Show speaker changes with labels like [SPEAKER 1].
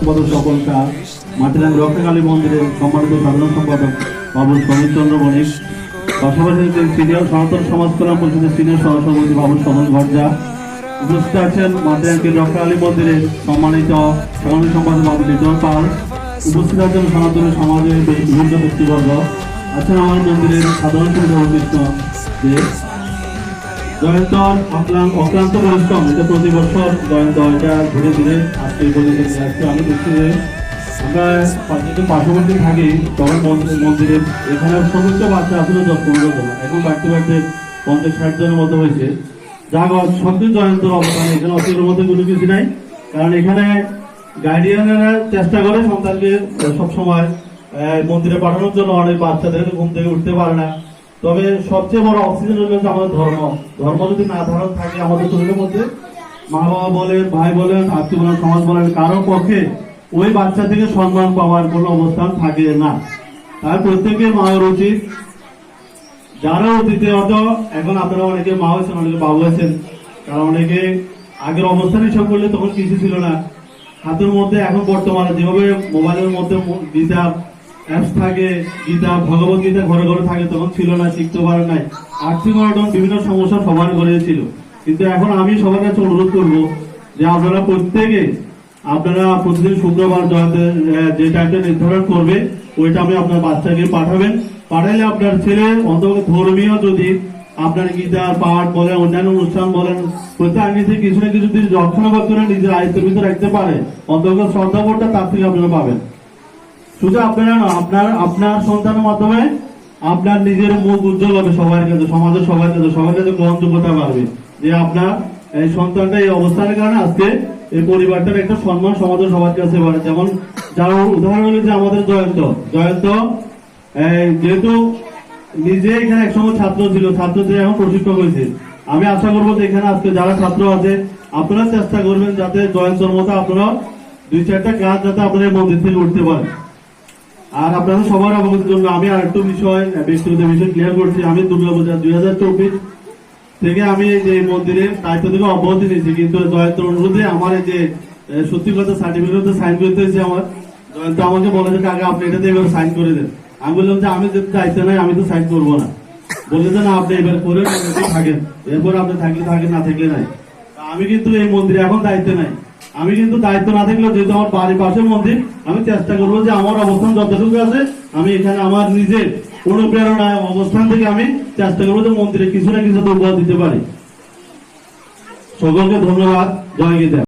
[SPEAKER 1] সম্পাদক সকল স্যার, মাটিরাঙ্গি রক্ষাকালী মন্দিরের সম্মানিত সাধারণ সম্পাদক বাবু সমীর চন্দ্র বণিক, পাশাপাশি সিনিয়র সনাতন সমাজ কল্যাণ পরিষদের সিনিয়র সহসভাপতি বাবু সমন ভট্টা, উপস্থিত আছেন মাটিরাঙ্গি রক্ষাকালী মন্দিরের সম্মানিত সাধারণ সম্পাদক বাবু লিটন পাল, উপস্থিত আছেন সনাতন সমাজের বিভিন্ন ব্যক্তিবর্গ, আছেন আমার মন্দিরের সাধারণ সম্পাদক কৃষ্ণ দেব। জয়ন্ত অক্লান্ত পরিশ্রম, এটা প্রতি বছর জয়ন্ত এটা ধীরে ধীরে আজকে পর্যন্ত আসছে। আমি দেখছি যে আমরা যদি পার্শ্ববর্তী থাকি তখন মন্দিরের এখানে সমস্ত বাচ্চা আসলে 10-15 জন, এখন বাড়তে বাড়তে 50-60 জনের মতো হয়েছে। যা সত্যি জয়ন্তর অবদান, এখানে অসুবিধার মধ্যে কোনো কিছু নাই। কারণ এখানে গার্ডিয়ানরা চেষ্টা করে সন্তানকে সবসময় মন্দিরে পাঠানোর জন্য। অনেক বাচ্চাদের ঘুম থেকে উঠতে পারে না, তবে সবচেয়ে বড় অক্সিজেন হচ্ছে আমাদের ধর্ম। ধর্ম যদি না ধারণ থাকে আমাদের শরীরের মধ্যে, মা বাবা বলেন, ভাই বলেন, আত্মীয় বলেন, সমাজ বলেন, কারো পক্ষে ওই বাচ্চা থেকে সম্মান পাওয়ার কোনো অবস্থান থাকে না। তার প্রত্যেকে মায়ের উচিত, যারা অতীতে হয়তো এখন আপনারা অনেকে মা হয়েছেন, অনেকে বাবু হয়েছেন, কারণ অনেকে আগের অবস্থান হিসাব করলে তখন কিছু ছিল না হাতের মধ্যে। এখন বর্তমানে যেভাবে মোবাইলের মধ্যে গীতা অ্যাপস থাকে, গীতা ভগবত গীতা ঘরে ঘরে থাকে, তখন ছিল না, শিখতে পারে নাই। আর্থিক অনটন বিভিন্ন সমস্যা সবার ঘরে ছিল। কিন্তু এখন আমি সবার কাছে অনুরোধ করব যে আপনারা প্রত্যেকে আপনারা প্রতিদিন শুক্রবার যে টাইমটা নির্ধারণ করবে ওই টাইমে আপনার বাচ্চাকে পাঠাবেন। পাঠাইলে আপনার ছেলে অন্তত ধর্মীয় যদি আপনার গীতার পাঠ বলেন, অন্যান্য অনুষ্ঠান বলেন, প্রত্যেক কিছু না কিছু যদি রক্ষণাবেক্ষণ নিজের আয়ত্তের ভিতরে রাখতে পারে, অন্তত শ্রদ্ধাবোধটা তার থেকে আপনারা পাবেন। শুধু আপনারা না, আপনার সন্তানের মাধ্যমে আপনার নিজের মুখ উজ্জ্বল হবে সবার কাছে, সমাজের সবার কাছে গ্রহণযোগ্যতা বাড়বে যে আপনার এই সন্তানটা এই অবস্থানের কারণে আজকে এই পরিবারটার একটা সম্মান সমাজের সবার কাছে বাড়ে। যেমন যার উদাহরণ হলো যে আমাদের জয়ন্ত যেহেতু নিজে এখানে একসময় ছাত্র ছিল, ছাত্র থেকে এখন প্রশিক্ষক হয়েছে। আমি আশা করবো যে এখানে আজকে যারা ছাত্র আছে আপনারা চেষ্টা করবেন যাতে জয়ন্তর মতো আপনারা 2-4টা কাজ যাতে আপনাদের মন্দির থেকে উঠতে পারেন। আর আপনাদের সবার অবগতির জন্য আমি আরেকটু বিষয়, ব্যক্তিগত বিষয় ক্লিয়ার করছি। আমি দুর্গাপূজা 2024 থেকে আমি যে মন্দিরের দায়িত্ব থেকে অব্যাহতি নিয়েছি, কিন্তু জয়ন্তর অনুরোধে আমার এই যে সত্যি কথা সার্টিফিকেট সাইন করতে হয়েছে আমার। জয়ন্ত আমাকে বলে যে কাকা আপনি এটাতে এবার সাইন করে দেন। আমি বললাম যে আমি যদি দায়িত্ব নাই আমি তো সাইন করবো না। বললে যে না আপনি এবার করে থাকেন, এরপর আপনি থাকলে থাকেন, না থাকলে নাই। আমি কিন্তু এই মন্দিরে এখন দায়িত্ব নাই। আমি কিন্তু দায়িত্ব না থাকলেও যেহেতু আমার বাড়ির পাশে মন্দির, আমি চেষ্টা করবো যে আমার অবস্থান যতটুকু আছে আমি এখানে আমার নিজের অনুপ্রেরণায় অবস্থান থেকে আমি চেষ্টা করবো যে মন্দিরে কিছু না কিছু উপহার দিতে পারি। সকলকে ধন্যবাদ। জয় গীতা।